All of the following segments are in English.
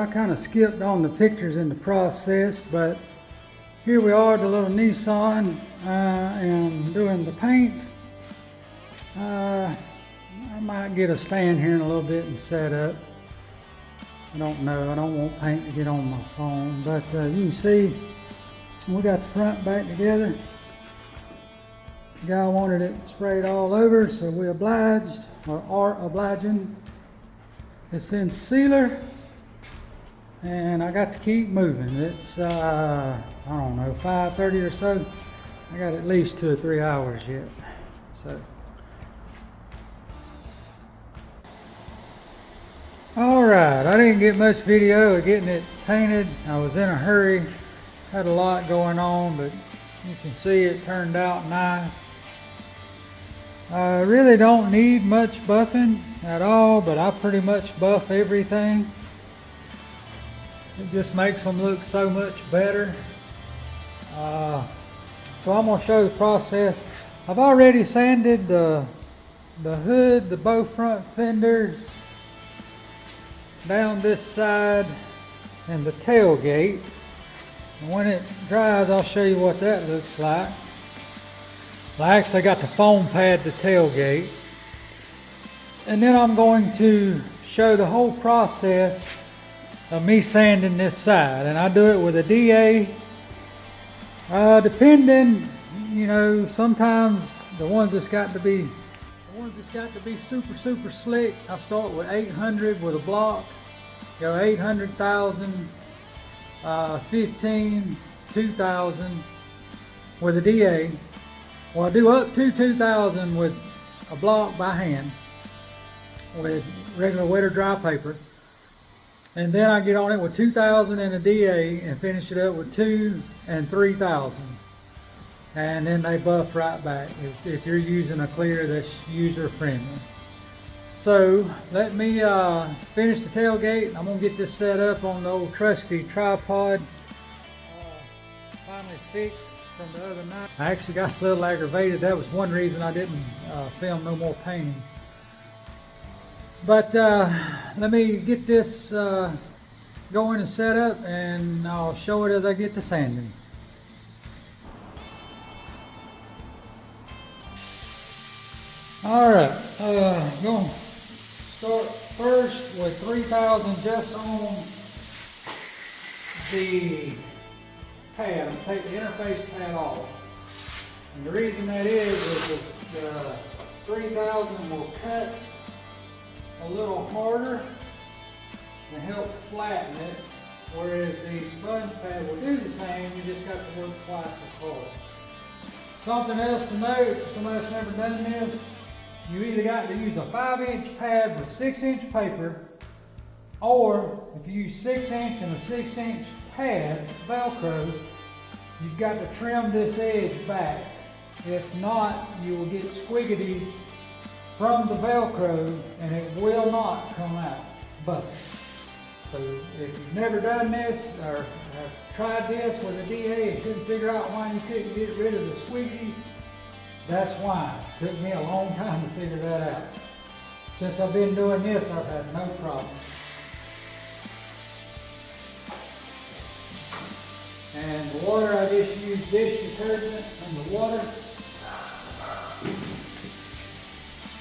I kind of skipped on the pictures in the process, but here we are, the little Nissan. I am doing the paint. I might get a stand here in a little bit and set up. I don't know, I don't want paint to get on my phone, but you can see we got the front back together. The guy wanted it sprayed all over, so we obliged, or are obliging. It's in sealer, and I got to keep moving. It's I don't know, 5:30 or so. I got at least 2 or 3 hours yet. So alright, I didn't get much video of getting it painted. I was in a hurry, had a lot going on, but you can see it turned out nice. I really don't need much buffing at all, but I pretty much buff everything. It just makes them look so much better. So I'm going to show the process. I've already sanded the hood, the both front fenders, down this side, and the tailgate. And when it dries, I'll show you what that looks like. I actually got the foam pad the tailgate. And then I'm going to show the whole process of me sanding this side. And I do it with a DA. Depending, you know, sometimes the ones that's got to be super slick, I start with 800 with a block. Go 800,000, 15, 2,000 with a DA. Well, I do up to 2,000 with a block by hand with regular wet or dry paper. And then I get on it with 2,000 and a DA and finish it up with 2 and 3,000. And then they buff right back if you're using a clear that's user friendly. So let me finish the tailgate. I'm going to get this set up on the old trusty tripod. Finally fixed from the other night. I actually got a little aggravated. That was one reason I didn't film no more painting. But let me get this going and set up, and I'll show it as I get to sanding. Alright, going to start first with 3,000 just on the pad. I'm take the interface pad off. And the reason that is the 3,000 will cut a little harder and help flatten it, whereas the sponge pad will do the same, you just got to work twice as hard. Something else to note, for somebody that's never done this, you either got to use a 5-inch pad with 6-inch paper, or if you use 6-inch and a 6-inch pad, Velcro, you've got to trim this edge back. If not, you will get squiggities from the Velcro and it will not come out. But so if you've never done this or have tried this with a DA and couldn't figure out why you couldn't get rid of the squiggities, that's why. It took me a long time to figure that out. Since I've been doing this, I've had no problem. And the water, I just use dish detergent from the water.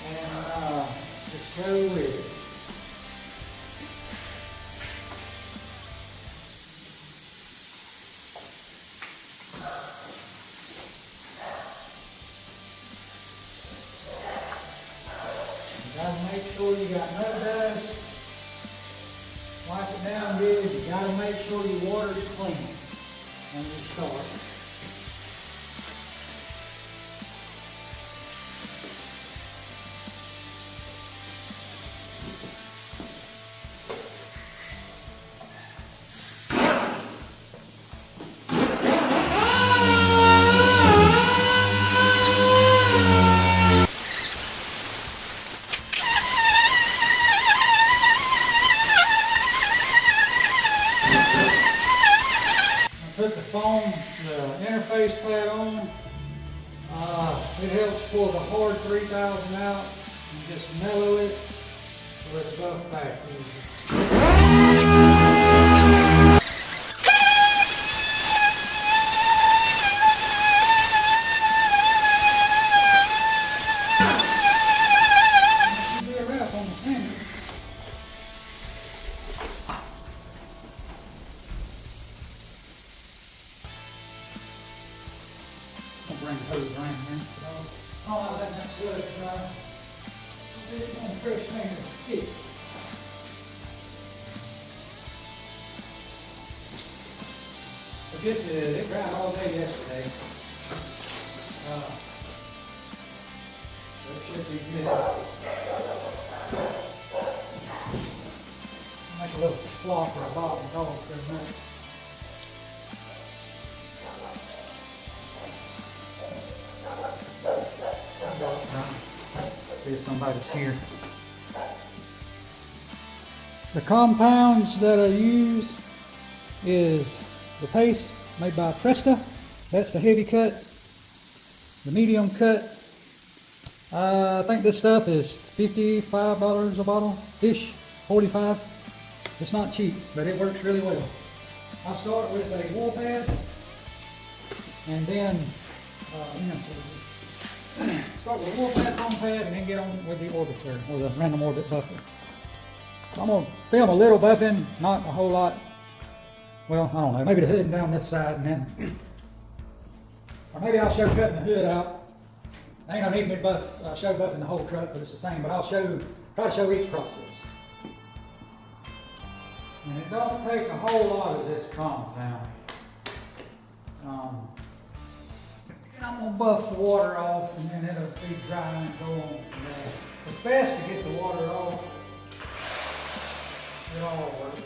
And just go with it. You gotta make sure you got no dust. Wipe it down good. You gotta make sure your water's clean when you start. Put the foam, the interface pad on. It helps pull the hard 3,000 out and just mellow it so it's buff back easy. bring the hose around here. Oh, that's good. It's on fresh finger stick. But this is, it dried all day yesterday. It should be good. Make a little flop or a bottom dog for a minute. See if somebody's here. The compounds that I use is the paste made by Presta. That's the heavy cut. The medium cut. I think this stuff is $55 a bottle ish, 45. It's not cheap, but it works really well. I start with a wool pad, and then start with a wool pad, foam pad, and then get on with the orbiter, or the random orbit buffer. So I'm going to film a little buffing, not a whole lot. Well, I don't know, maybe the hood down this side, and then, or maybe I'll show cutting the hood out. Ain't no need me to show buffing the whole truck, but it's the same. But I'll try to show each process. And it don't take a whole lot of this compound. I'm gonna buff the water off, and then it'll be dry and go on from there. It's best to get the water off. It all works.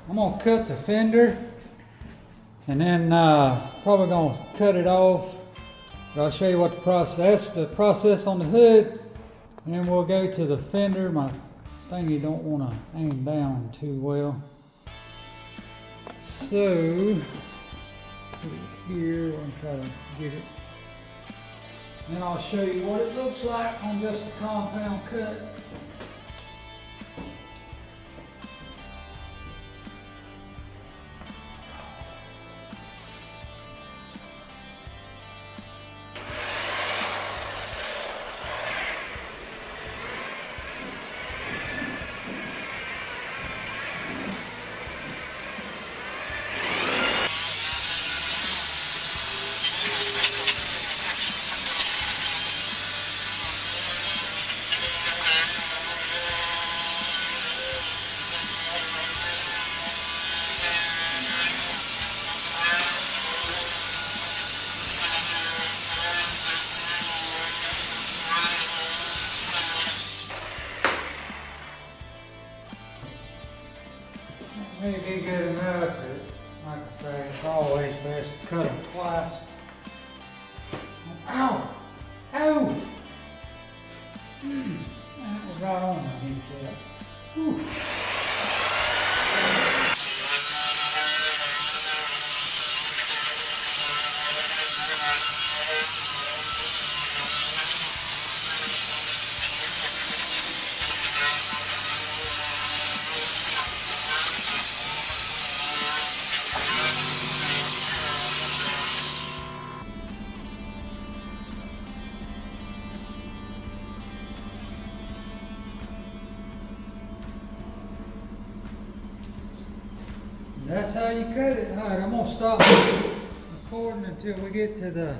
I'm gonna cut the fender, and then probably gonna cut it off. But I'll show you what the process on the hood, and then we'll go to the fender. My thing you don't want to aim down too well. So put it here. I'm trying to get it. Then I'll show you what it looks like on just a compound cut. Maybe good enough, but like I say, it's always best to cut them twice. Ow! Ow! That was right on my kneecap. Whew. That's how you cut it. All right, I'm gonna stop recording until we get to the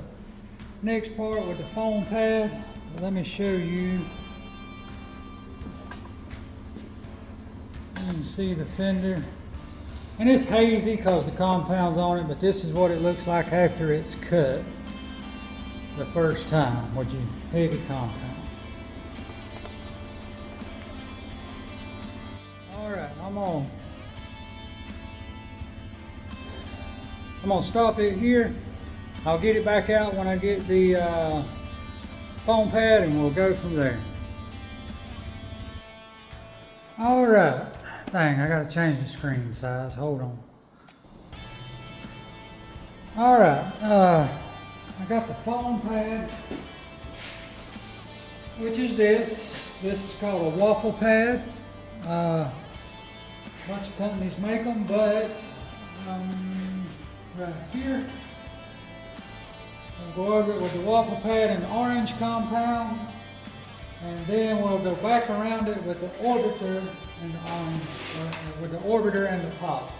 next part with the foam pad. Let me show you. You can see the fender. And it's hazy because the compound's on it, but this is what it looks like after it's cut the first time with your heavy compound. All right, I'm gonna stop it here. I'll get it back out when I get the foam pad, and we'll go from there. All right. Dang, I gotta change the screen size. Hold on. All right. I got the foam pad, which is this. This is called a waffle pad. A bunch of companies make them, but right here, we'll go over it with the waffle pad and the orange compound, and then we'll go back around it with the orbiter and the polish.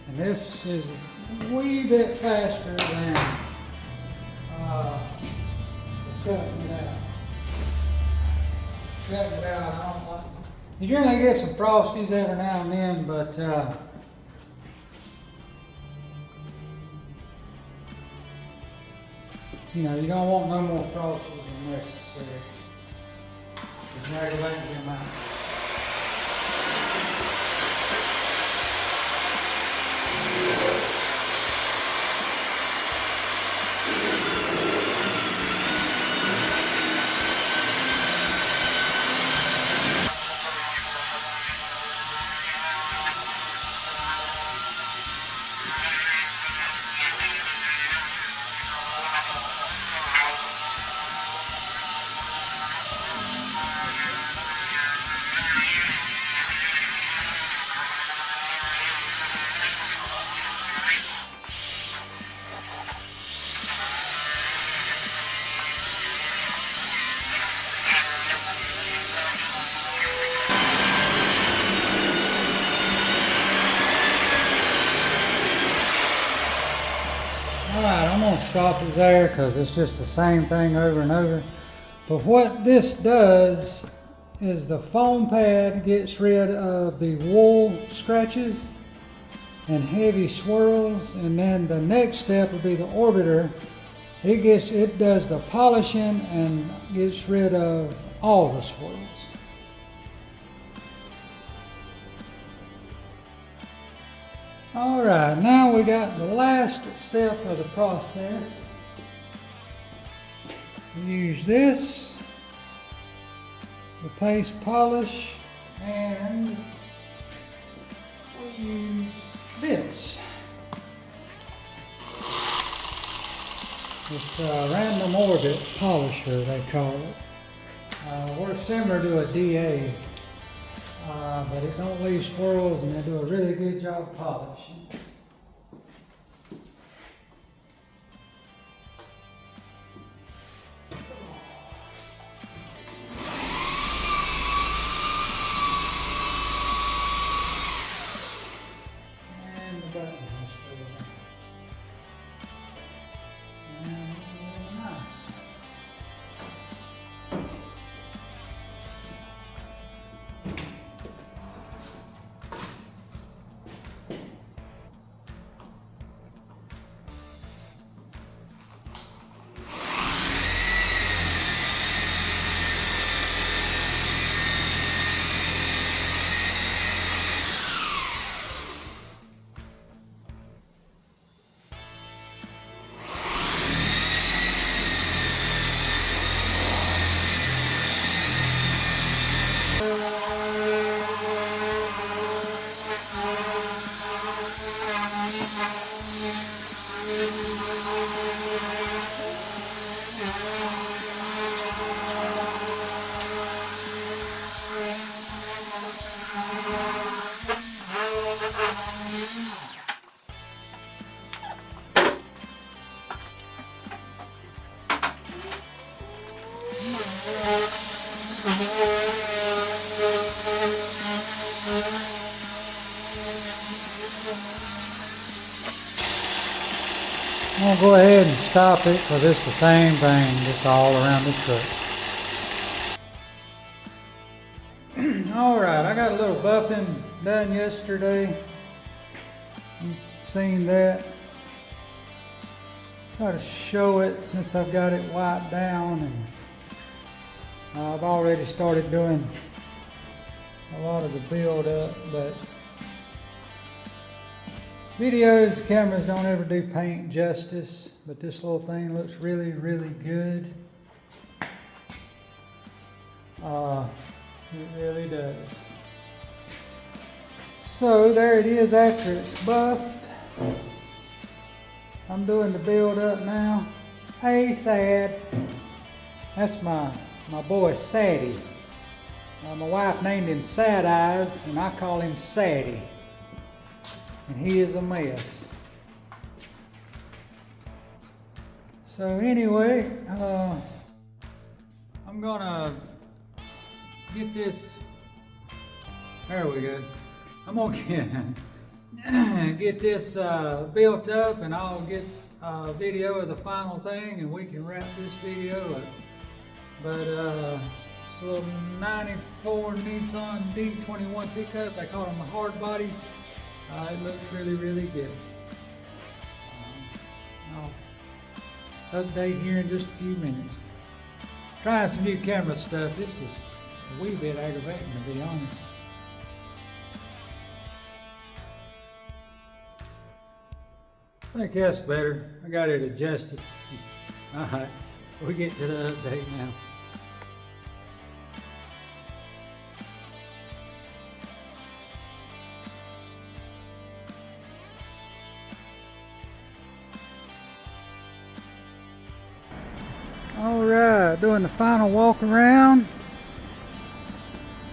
And this is a wee bit faster than cutting it out. Cutting it out, I don't like. You generally get some frosties every now and then, but you know, you don't want no more frosties than necessary. Just regulate them out. Alright, I'm going to stop it there because it's just the same thing over and over. But what this does is the foam pad gets rid of the wool scratches and heavy swirls, and then the next step would be the orbiter. It does the polishing and gets rid of all the swirls. All right, now we got the last step of the process. We use this, the paste polish, and we use this. It's a random orbit polisher, they call it. We're similar to a DA. But it don't leave swirls, and they do a really good job polishing. And the button is still there. And it's nice. I'm gonna go ahead and stop it because it's the same thing, just all around the truck. Alright, I got a little buffing done yesterday. You've seen that. Try to show it since I've got it wiped down, and I've already started doing a lot of the build up, but videos, cameras don't ever do paint justice, but this little thing looks really, really good. It really does. So there it is after it's buffed. I'm doing the build up now. Hey, Sad. That's my boy Saddy. My wife named him Sad Eyes, and I call him Saddy. And he is a mess. So anyway, I'm gonna get this. There we go. I'm gonna get this built up, and I'll get a video of the final thing, and we can wrap this video up. But it's a little 94 Nissan D21 pickup. They call them the hard bodies. It looks really, really good. I'll update here in just a few minutes. Trying some new camera stuff. This is a wee bit aggravating, to be honest. I think that's better. I got it adjusted. Alright, we get to the update now. Alright, doing the final walk around.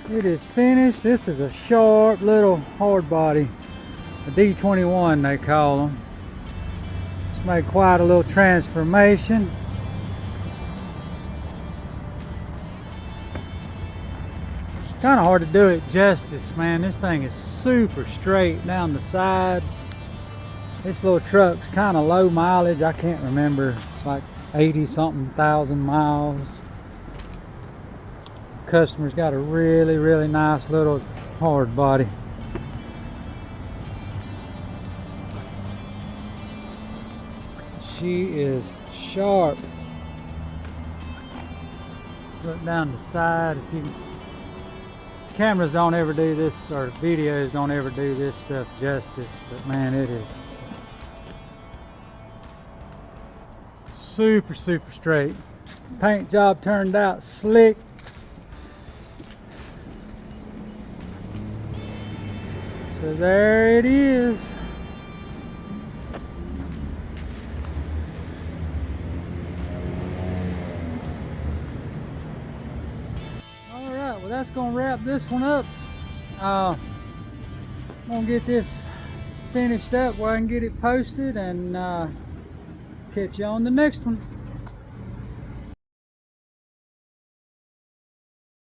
It is finished. This is a sharp little hard body. A D21 they call them. It's made quite a little transformation. It's kind of hard to do it justice, man. This thing is super straight down the sides. This little truck's kind of low mileage. I can't remember. It's like 80 something thousand miles. Customer's got a really, really nice little hard body. She is sharp. Look down the side. If you, cameras don't ever do this, or videos don't ever do this stuff justice, but man, it is super, super straight. Paint job turned out slick. So there it is. Alright, well that's gonna wrap this one up. I'm gonna get this finished up where I can get it posted, and catch you on the next one.